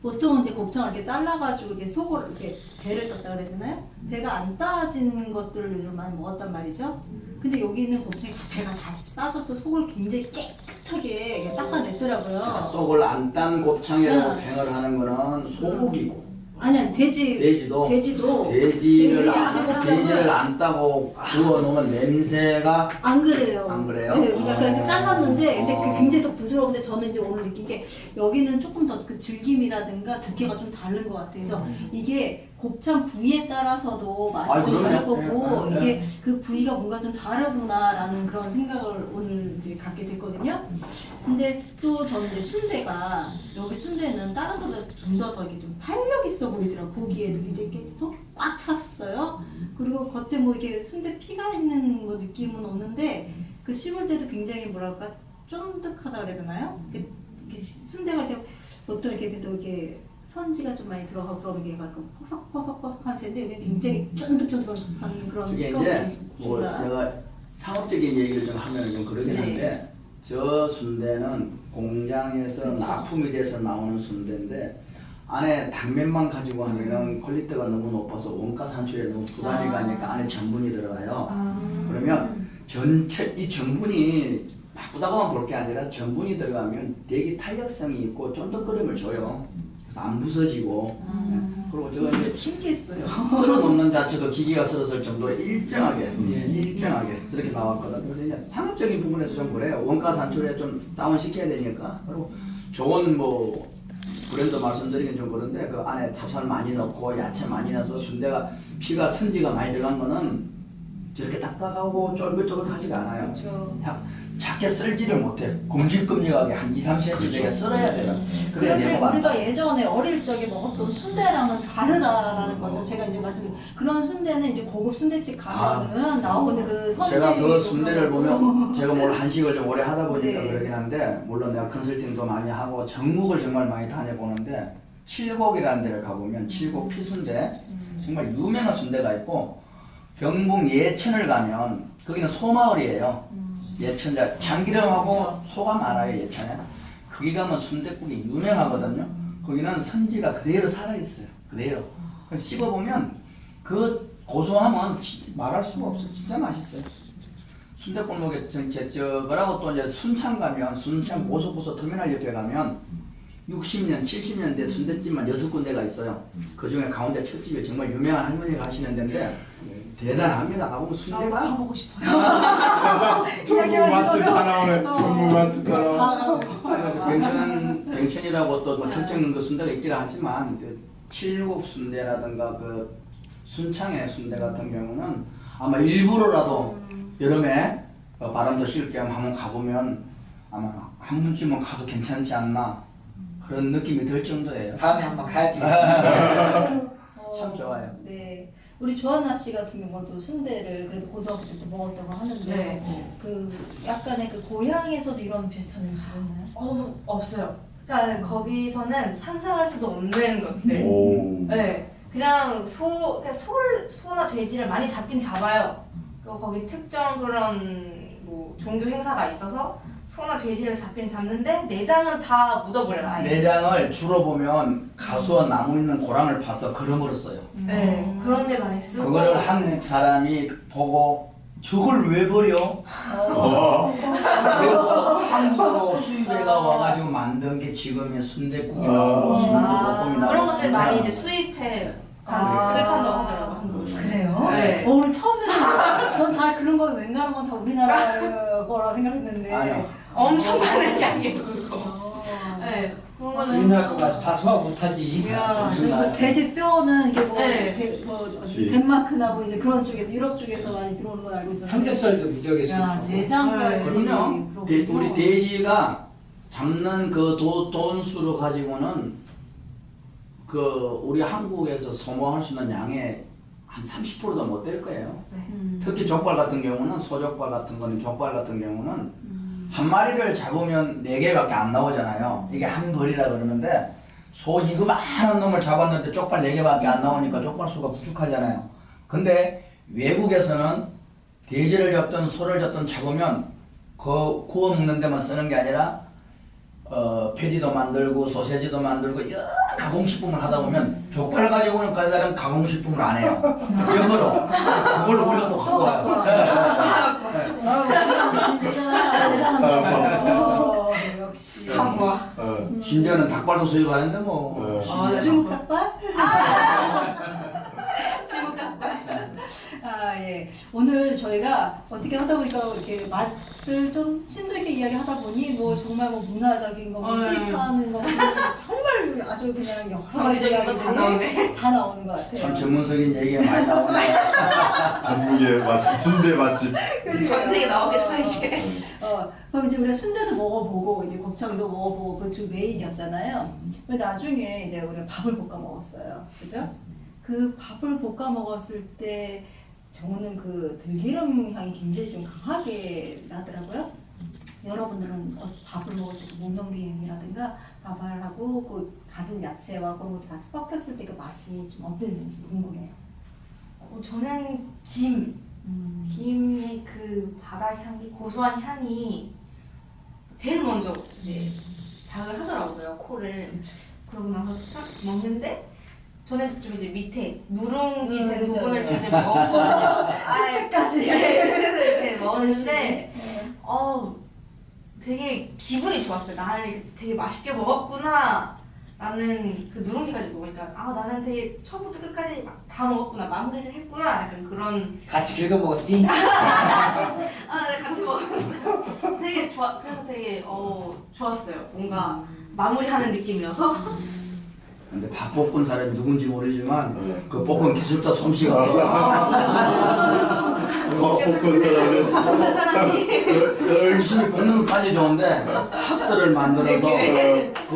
보통 이제 곱창을 이렇게 잘라가지고 이렇게 속을 이렇게 배를 떴다 그래야 되나요? 배가 안 따진 것들을 요즘 많이 먹었단 말이죠. 근데 여기 있는 곱창이 다 배가 다 따져서 속을 굉장히 깨끗하게 닦아냈더라고요. 자, 속을 안 딴 곱창이라고 팽을 하는 거는 소고기고. 아니야 돼지도 돼지를 안 따고 구워 놓으면 냄새가 안 그래요. 안 그래요? 네, 그러니까 이렇게 잘랐는데 근데 그 굉장히 더 부드러운데 저는 이제 오늘 느낀 게 여기는 조금 더 그 질김이라든가 두께가 좀 다른 것 같아요. 그래서 이게 곱창 부위에 따라서도 맛이 좀 다를 거고 이게 그 부위가 뭔가 좀 다르구나라는 그런 생각을 오늘 이제 갖게 됐거든요. 근데 또 저는 이제 순대가 여기 순대는 다른 거보다 좀 더 이렇게 좀 탄력 있어 보이더라고. 고기에도 굉장히 이렇게 속이 꽉 찼어요. 그리고 겉에 뭐 이렇게 순대 피가 있는 뭐 느낌은 없는데 그 씹을 때도 굉장히 뭐랄까 쫀득하다 그래야 되나요? 이렇게 순대가 이렇게 보통 이렇게 또 이렇게 선지가 좀 많이 들어가고 그러면 이게 약간 퍼석퍼석할 텐데 이게 굉장히 쫀득쫀득한 그런 이게 식감이 이제 뭐 줍니다. 내가 상업적인 얘기를 좀 하면 좀 그러긴 한데 저 순대는 공장에서 납품이 돼서 나오는 순대인데 안에 당면만 가지고 하면은 퀄리티가 너무 높아서 원가 산출에 너무 부담이 가니까 안에 전분이 들어가요. 그러면 전체 이 전분이 나쁘다고만 볼 게 아니라 전분이 들어가면 되게 탄력성이 있고 쫀득거림을 줘요. 그래서 안 부서지고. 그리고 저거 이제 신기했어요. 쓸어 놓는 자체도 기계가 쓸었을 정도로 일정하게 저렇게 나왔거든. 그래서 이제 상업적인 부분에서 좀 그래요. 원가 산출에 좀 다운 시켜야 되니까. 그리고 좋은 뭐 브랜드 말씀드리긴 좀 그런데 그 안에 찹쌀 많이 넣고 야채 많이 넣어서 순대가 피가 선지가 많이 들어간 거는 저렇게 딱딱하고 쫄깃쫄깃하지가 않아요. 그렇죠. 작게 썰지를 못해. 굵직굵직하게 한 2-3cm 되게 썰어야 돼요. 그런데 우리가 예전에 어릴 적에 먹었던 순대랑은 다르다라는 거죠. 제가 이제 그런 순대는 이제 고급 순대집 가면은 나오는 그 선지. 제가 그 순대를 보면 제가 뭘 한식을 좀 오래 하다 보니까 네. 그러긴 한데 물론 내가 컨설팅도 많이 하고 전국을 정말 많이 다녀보는데 칠곡이라는 데를 가보면 칠곡 피순대 정말 유명한 순대가 있고 경북 예천을 가면 거기는 소마을이에요. 예천자 참기름하고 소가 많아요. 예천에 거기 가면 순댓국이 유명하거든요. 거기는 선지가 그대로 살아있어요. 그대로 씹어보면 그 고소함은 진짜 말할 수가 없어. 진짜 맛있어요. 순댓골목에 저거라고 또 이제 순창 가면 순창 고속버스 터미널 옆에 가면 60년, 70년 대 순댓집만 6군데가 있어요. 그 중에 가운데 첫 집이 정말 유명한 할머니가 하시는 데인데 대단합니다. 가보면 순대가 가보고 싶어요. 전국 맛집 다 나오네. 전국 맛집 다 나오네. 병천이라고 또 특정 그 순대가 있긴 하지만 그 칠곡 순대라든가 그 순창의 순대 같은 경우는 아마 일부러라도 여름에 바람도 쉴 겸 한번 가보면 아마 한 번쯤은 가도 괜찮지 않나 그런 느낌이 들 정도예요. 다음에 한번 가야 되겠습니다. 참 좋아요. 네. 우리 조한나 씨 같은 경우도 순대를 그래도 고등학교 때 먹었다고 하는데 네. 그 약간의 그 고향에서도 이런 비슷한 음식 있나요? 없어요. 그러니까 거기서는 상상할 수도 없는 것들. 오. 네, 그냥 소나 돼지를 많이 잡긴 잡아요. 그리고 거기 특정 그런 뭐 종교 행사가 있어서 소나 돼지를 잡긴 잡는데 내장은 다 묻어버려요. 아예. 내장을 주로 보면 가수와 나무 있는 고랑을 파서 그름으로 써요. 네, 그런 데 많이 쓰고. 그거를 한국 사람이 보고 저걸 왜 버려? 그래서 한국으로 수입해가 와가지고 만든 게 지금의 순댓국이 나오고 순두볶음이 나오고 그런 것들 많이 이제 수입한다고 하더라고요. 한국은. 그래요? 네. 오늘 처음 듣는 거예요. 전 다 그런 거 웬간한 건 다 우리나라 거라 생각했는데. 아니요. 엄청 많은 양이에요, 그거. 네, 그런 거는. 우리나라 거 가서 다 소화 못하지. 이야, 엄청나요. 그리고 돼지 뼈는 이게 뭐, 네. 어디 덴마크나 이제 그런 쪽에서 유럽 쪽에서 많이 들어오는 걸 알고 있었는데. 삼겹살도 무지하게 야, 쓰고. 내장까지. 그럼요. 그렇군요. 우리 돼지가 잡는 그 돈수로 가지고는 그 우리 한국에서 소모할 수 있는 양의 한 30%도 못 될 거예요. 특히 족발 같은 경우는 소족발 같은 거는 족발 같은 경우는 한 마리를 잡으면 4개밖에 안 나오잖아요. 이게 한 벌이라 그러는데 소 이거만한 놈을 잡았는데 족발 4개밖에 안 나오니까 족발 수가 부족하잖아요. 근데 외국에서는 돼지를 잡든 소를 잡든 잡으면 그 구워 먹는 데만 쓰는 게 아니라 패티도 만들고 소세지도 만들고 여러 가공식품을 하다 보면 족발 가지고는 그 사람 가공식품을 안 해요. 영어로 그걸 우리가 또 갖고 와요. 역시. 와. 심지어는 닭발도 수입하는데 뭐. 중국 닭발? 중국 닭발. 아, 예. 오늘 저희가 어떻게 하다 보니까 이렇게 맛을 좀 심도 있게 이야기하다 보니 뭐 정말 뭐 문화적인 거, 뭐 수입하는 거, 정말 아주 그냥 여러 가지 경제적인 거다 나오네. 다 나오는 것 같아요. 참 전문적인 얘기가 많이 나오네요. 전국의 맛집, 순대 맛집. 전 세계 나오겠어, 이제. 그럼 이제 우리가 순대도 먹어보고 이제 곱창도 먹어보고 그 두 메인이었잖아요. 근데 나중에 이제 우리가 밥을 볶아 먹었어요, 그죠? 그 밥을 볶아 먹었을 때 저는 그 들기름 향이 굉장히 좀 강하게 나더라고요. 여러분들은 밥을 먹을 때 그 목넘김이라든가 밥알하고 그 가진 야채와 그런 거 다 섞였을 때 그 맛이 좀 어땠는지 궁금해요. 저는 김의 그 바다 향이, 고소한 향이 제일 먼저 이제 자극을 하더라고요, 코를. 그러고 나서 딱 먹는데 저는 좀 이제 밑에 누룽지 된 그죠, 부분을 그죠. 이제 먹었거든요. 끝까지. 그래서 이렇게 먹었는데 되게 기분이 좋았어요. 나는 되게 맛있게 먹었구나. 나는 그 누룽지까지 먹으니까 나는 되게 처음부터 끝까지 막 다 먹었구나, 마무리를 했구나, 약간 그런. 같이 긁어 먹었지? 네, 같이 먹었어요. 되게 그래서 되게 좋았어요. 뭔가 마무리하는 느낌이어서. 근데 밥 볶은 사람이 누군지 모르지만 그 볶은 기술자 솜씨가 먹는 사람이 열심히 볶는 것까지 좋은데 합들을 만들어서 그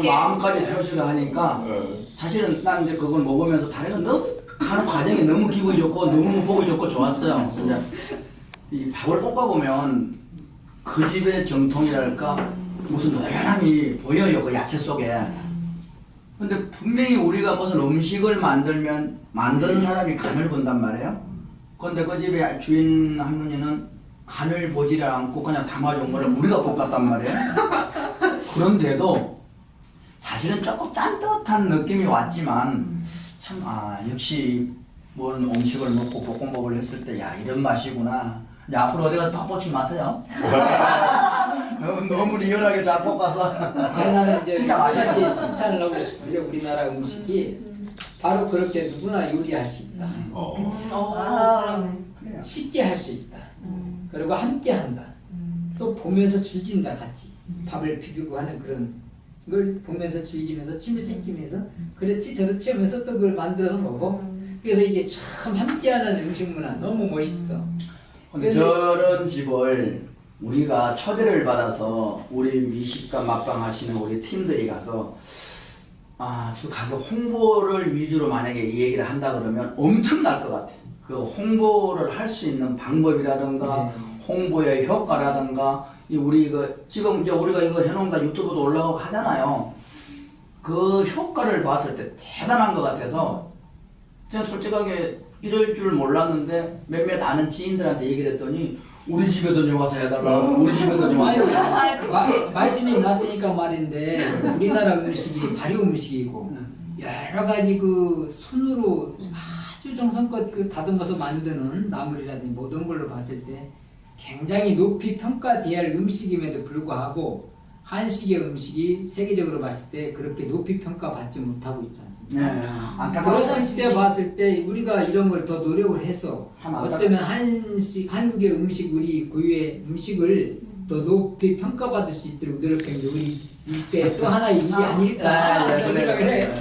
마음까지 표시를 하니까 사실은 난 이제 그걸 먹으면서 다른 거 너무 하는 과정이 너무 기분이 좋고 너무 보기 좋고 좋았어요. 진짜 이 밥을 볶아 보면 그 집의 정통이랄까 무슨 노련함이 보여요, 그 야채 속에. 근데 분명히 우리가 무슨 음식을 만들면 만든 사람이 간을 본단 말이에요. 근데 그 집의 주인 할머니는 간을 보지를 않고 그냥 담아준 거를 우리가 볶았단 말이에요. 그런데도 사실은 조금 짠듯한 느낌이 왔지만 참 역시 뭔 음식을 먹고 볶음밥을 했을 때 야 이런 맛이구나. 야, 앞으로 어디 가서 밥 볶지 마세요. 너무 리얼하게 잘 볶아서. 나는 이제 진짜 맛있어요. 사실 칭찬을 하고 싶은데 우리나라 음식이 바로 그렇게 누구나 요리할 수 있다. 그러네. 쉽게 할 수 있다. 그리고 함께 한다. 또 보면서 즐긴다 같이. 밥을 비비고 하는 그런 걸 보면서 즐기면서 침이 생기면서 그렇지 저렇지 하면서 또 그걸 만들어서 먹어. 그래서 이게 참 함께하는 음식 문화 너무 멋있어. 근데 저런 집을 우리가 초대를 받아서 우리 미식가 막방 하시는 우리 팀들이 가서 저 가격 홍보를 위주로 만약에 이 얘기를 한다 그러면 엄청날 것 같아. 그 홍보를 할 수 있는 방법이라든가 홍보의 효과라든가 우리 지금 이제 우리가 이거 해놓은 다 유튜브도 올라가고 하잖아요. 그 효과를 봤을 때 대단한 것 같아서 제가 솔직하게 이럴 줄 몰랐는데 몇몇 아는 지인들한테 얘기를 했더니 우리 집에도 좀 와서 해달라고 우리 집에도 좀 와서 해달라고. 말씀이 났으니까 말인데 우리나라 음식이 발효 음식이고 여러 가지 그 손으로 아주 정성껏 그 다듬어서 만드는 나물이라든지 모든 걸로 봤을 때 굉장히 높이 평가돼야 할 음식임에도 불구하고 한식의 음식이 세계적으로 봤을 때 그렇게 높이 평가받지 못하고 있지 않습니까? 그랬을 때 봤을 때 우리가 이런 걸 더 노력을 해서 어쩌면 한국의 음식, 우리 고유의 음식을 더 높이 평가받을 수 있도록 노력하는 게 우리 일대 또 하나의 일이 아닐까 그런 생각을 해요.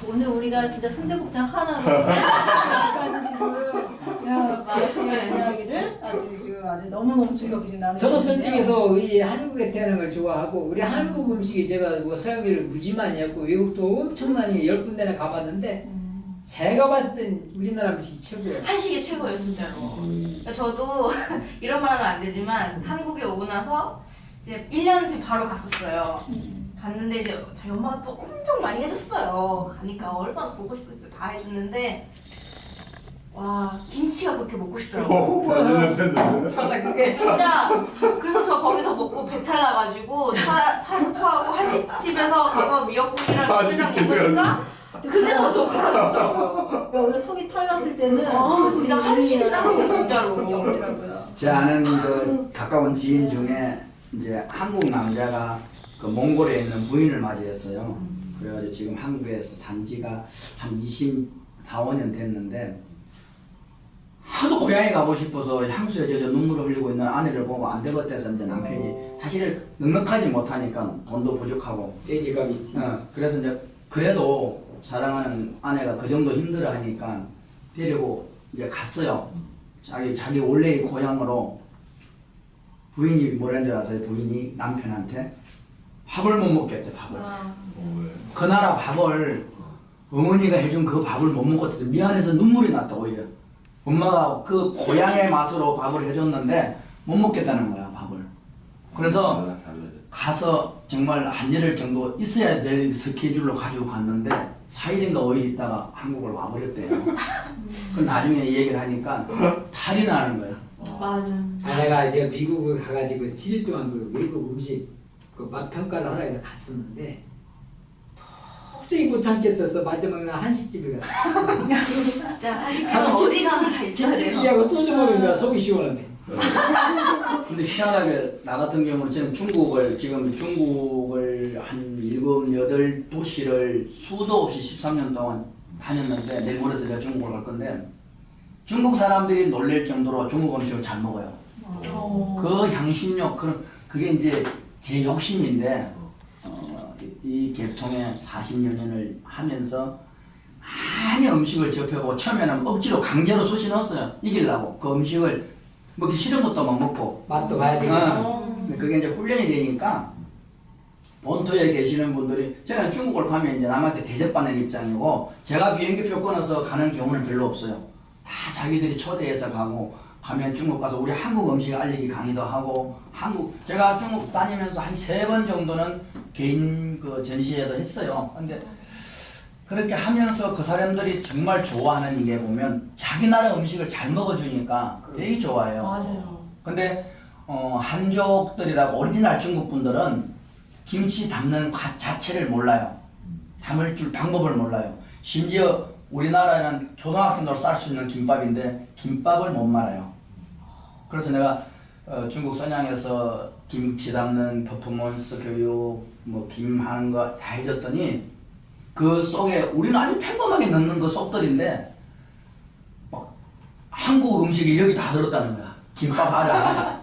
오늘 우리가 진짜 순대국장 하나로 까지 지금 맛의 이야기를 아주 너무너무 즐겁게 지금 나누고 저는 있는데요. 솔직해서 이 한국에 태어난 걸 좋아하고 우리 한국 음식이 제가 뭐 서양을 무지 많이 했고 외국도 엄청나게 10군데나 가봤는데 제가 봤을 땐 우리나라 음식이 최고예요. 한식이 최고예요, 진짜로. 그러니까 저도 이런 말 하면 안 되지만 한국에 오고 나서 이제 1년 뒤에 바로 갔었어요. 갔는데 이제 저희 엄마가 또 엄청 많이 해줬어요. 가니까 얼마나 보고 싶었어요. 다 해줬는데 와, 김치가 그렇게 먹고 싶더라고요. 그게 진짜 그래서 저 거기서 먹고 배탈 나가지고 차에서 토하고 한식집에서 가서 미역국이랑 된장 먹으니까 그때서 좀 가라앉더라고요. 그러니까 우리 속이 탈났을 때는 진짜 한식이 짱이에요, 진짜로. 없더라고요. 제 아는 그 가까운 지인 중에 이제 한국 남자가 그 몽골에 있는 부인을 맞이했어요. 그래가지고 지금 한국에서 산 지가 한 24, 5년 됐는데 하도 고향에 가고 싶어서 향수에 젖어 눈물을 흘리고 있는 아내를 보고 안 되겠대서 이제 남편이 사실 넉넉하지 못하니까 돈도 부족하고 돼지값이 있지. 그래서 이제 그래도 사랑하는 아내가 그 정도 힘들어하니까 데리고 이제 갔어요. 자기 원래의 고향으로. 부인이 뭐라는 줄 아세요? 부인이 남편한테 밥을 못 먹겠대. 밥을. 그 나라 밥을 어머니가 해준 그 밥을 못 먹었대. 미안해서 눈물이 났다 오히려. 엄마가 그 고향의 맛으로 밥을 해줬는데 못 먹겠다는 거야 밥을. 그래서 가서 정말 한 열흘 정도 있어야 될 스케줄로 가지고 갔는데 4일인가 5일 있다가 한국을 와버렸대요. 그 나중에 얘기를 하니까 탈이 나는 거야. 맞아. 내가 이제 미국을 가가지고 7일 동안 그 외국 음식 그 맛 평가를 하러 해서 갔었는데 도저히 못 참겠어서 마지막에 한식집에 갔어. 진짜 한식집은 어디 가면 다 있어야 돼요. 김치찌개하고 소주 먹으니까 속이 시원하네. 근데 희한하게 나 같은 경우는 지금 중국을 한 7, 8도시를 수도 없이 13년 동안 다녔는데 내일 모레도 내가 중국을 갈 건데 중국 사람들이 놀랄 정도로 중국 음식을 잘 먹어요. 그 향신료 그게 이제 제 욕심인데 이 계통에 40여 년을 하면서 많이 음식을 접해보고 처음에는 억지로 강제로 쑤시 넣었어요. 이기려고. 그 음식을 먹기 싫은 것도 막 먹고 맛도 봐야 되겠네. 그게 이제 훈련이 되니까 본토에 계시는 분들이 제가 중국을 가면 이제 남한테 대접받는 입장이고 제가 비행기표 끊어서 가는 경우는 별로 없어요. 다 자기들이 초대해서 가고 가면 중국 가서 우리 한국 음식 알리기 강의도 하고 제가 중국 다니면서 한 3번 정도는 개인 그 전시회도 했어요. 근데 그렇게 하면서 그 사람들이 정말 좋아하는 이게 보면 자기 나라 음식을 잘 먹어주니까 되게 좋아해요. 맞아요. 근데 한족들이라고 오리지널 중국 분들은 김치 담는 갓 자체를 몰라요. 담을 줄 방법을 몰라요. 심지어 우리나라에는 초등학생도 쌀 수 있는 김밥인데 김밥을 못 말아요. 그래서 내가 중국 선양에서 김치 담는 퍼포먼스 교육 뭐 김 하는 거 다 해줬더니 그 속에 우리는 아주 평범하게 넣는 그 속들인데 막 한국 음식이 여기 다 들었다는 거야. 김밥 알아.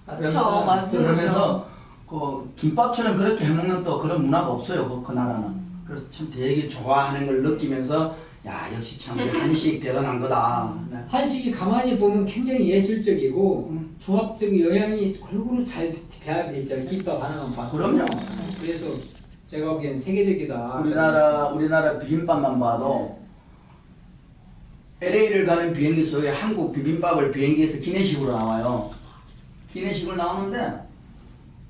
그렇죠. 맞아요. 그러면서 그 김밥처럼 그렇게 해먹는 또 그런 문화가 없어요. 그 나라는. 그래서 참 되게 좋아하는 걸 느끼면서 야 역시 참 우리 한식 대단한 거다. 네. 한식이 가만히 보면 굉장히 예술적이고 종합적인 영양이 골고루 잘 배합이 돼 있잖아요. 김밥 하나만 봐도. 그럼요. 그래서 제가 보기엔 세계적이다. 우리나라 비빔밥만 봐도 LA를 가는 비행기 속에 한국 비빔밥을 비행기에서 기내식으로 나와요. 기내식으로 나오는데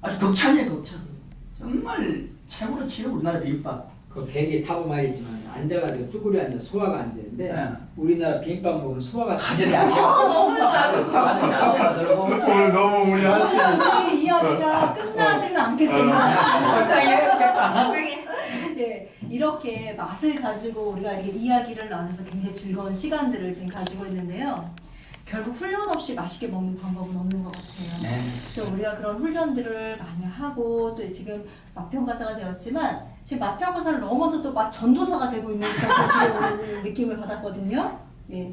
아주 극찬이에요, 극찬. 정말 최고로 치요 우리나라 비빔밥. 그 비행기 타고 말이지만 앉아가지고 쭈그려 앉아 소화가 안 되는데 네. 우리나라 비빔밥 먹으면 소화가 가전 야채가 가전 야채가 들고 오늘 너무 우리 한 우리 이야기가 끝나지는 않겠습니다. 적당히 네, 이렇게 맛을 가지고 우리가 이렇게 이야기를 나누면서 굉장히 즐거운 시간들을 지금 가지고 있는데요. 결국 훈련 없이 맛있게 먹는 방법은 없는 것 같아요. 네. 그래서 우리가 그런 훈련들을 많이 하고 또 지금 맛평가사가 되었지만 지금 맛평가사를 넘어서 또 맛 전도사가 되고 있는 그런 지금 느낌을 받았거든요. 예.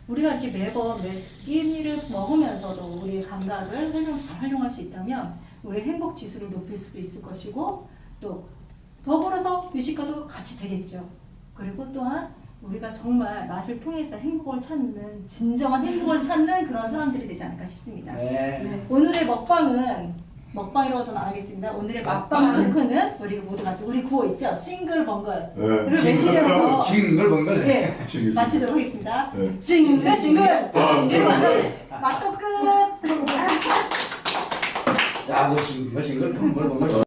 우리가 이렇게 매번 매 끼니를 먹으면서도 우리의 감각을 잘 활용할 수 있다면 우리의 행복 지수를 높일 수도 있을 것이고 또 더불어서 외식과도 같이 되겠죠. 그리고 또한 우리가 정말 맛을 통해서 행복을 찾는 진정한 행복을 찾는 그런 사람들이 되지 않을까 싶습니다. 네. 오늘의 먹방이라고 저는 안 하겠습니다. 오늘의 맛방 토크는 우리 모두 같이 우리 구호 있죠? 싱글벙글을 외치면서 징글벙글. 네, 마치도록 하겠습니다. 네. 싱글 맛도 끝. 야, 뭐 징글벙글.